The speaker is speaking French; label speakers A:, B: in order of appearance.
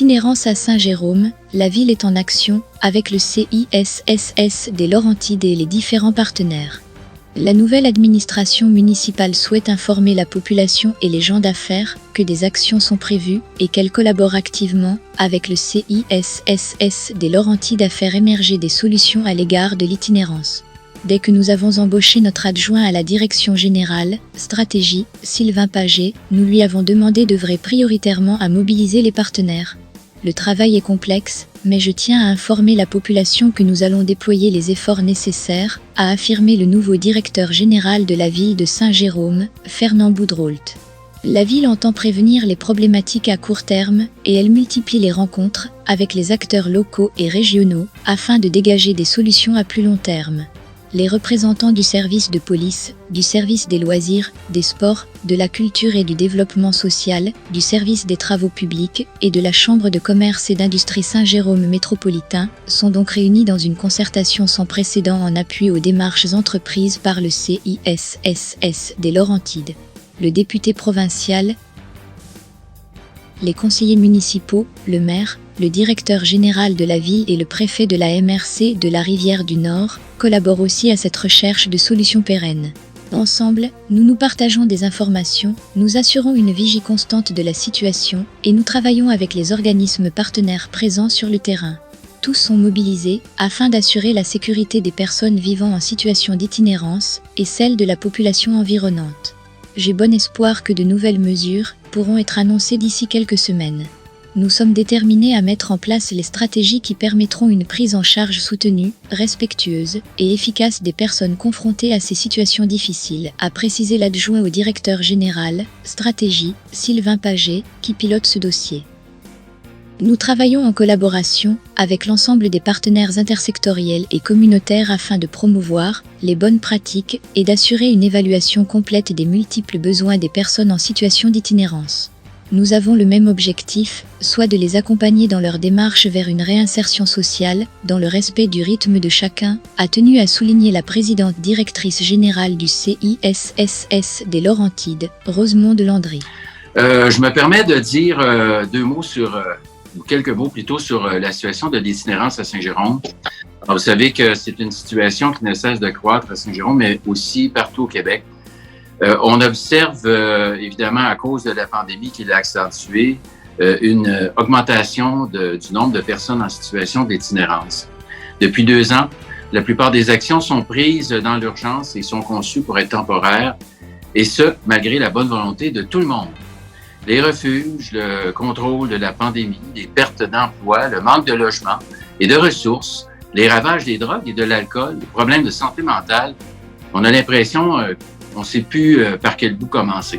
A: L'itinérance à Saint-Jérôme, la ville est en action avec le CISSS des Laurentides et les différents partenaires. La nouvelle administration municipale souhaite informer la population et les gens d'affaires que des actions sont prévues et qu'elle collabore activement avec le CISSS des Laurentides à faire émerger des solutions à l'égard de l'itinérance. Dès que nous avons embauché notre adjoint à la direction générale, stratégie, Sylvain Pagé, nous lui avons demandé d'œuvrer prioritairement à mobiliser les partenaires. Le travail est complexe, mais je tiens à informer la population que nous allons déployer les efforts nécessaires, a affirmé le nouveau directeur général de la ville de Saint-Jérôme, Fernand Boudreault. La ville entend prévenir les problématiques à court terme et elle multiplie les rencontres avec les acteurs locaux et régionaux afin de dégager des solutions à plus long terme. Les représentants du service de police, du service des loisirs, des sports, de la culture et du développement social, du service des travaux publics et de la Chambre de commerce et d'industrie Saint-Jérôme métropolitain sont donc réunis dans une concertation sans précédent en appui aux démarches entreprises par le CISSS des Laurentides. Le député provincial, les conseillers municipaux, le maire, le directeur général de la ville et le préfet de la MRC de la Rivière-du-Nord collaborent aussi à cette recherche de solutions pérennes. Ensemble, nous nous partageons des informations, nous assurons une vigie constante de la situation et nous travaillons avec les organismes partenaires présents sur le terrain. Tous sont mobilisés afin d'assurer la sécurité des personnes vivant en situation d'itinérance et celle de la population environnante. J'ai bon espoir que de nouvelles mesures pourront être annoncées d'ici quelques semaines. Nous sommes déterminés à mettre en place les stratégies qui permettront une prise en charge soutenue, respectueuse et efficace des personnes confrontées à ces situations difficiles, a précisé l'adjoint au directeur général, stratégie, Sylvain Pagé, qui pilote ce dossier. Nous travaillons en collaboration avec l'ensemble des partenaires intersectoriels et communautaires afin de promouvoir les bonnes pratiques et d'assurer une évaluation complète des multiples besoins des personnes en situation d'itinérance. Nous avons le même objectif, soit de les accompagner dans leur démarche vers une réinsertion sociale, dans le respect du rythme de chacun, a tenu à souligner la présidente directrice générale du CISSS des Laurentides, Rosemonde Landry.
B: Je me permets de dire quelques mots plutôt sur la situation de l'itinérance à Saint-Jérôme. Alors, vous savez que c'est une situation qui ne cesse de croître à Saint-Jérôme, mais aussi partout au Québec. On observe, évidemment, à cause de la pandémie qui l'a accentué, une augmentation du nombre de personnes en situation d'itinérance. Depuis 2 ans, la plupart des actions sont prises dans l'urgence et sont conçues pour être temporaires, et ce, malgré la bonne volonté de tout le monde. Les refuges, le contrôle de la pandémie, les pertes d'emploi, le manque de logement et de ressources, les ravages des drogues et de l'alcool, les problèmes de santé mentale, on a l'impression qu'on ne sait plus par quel bout commencer.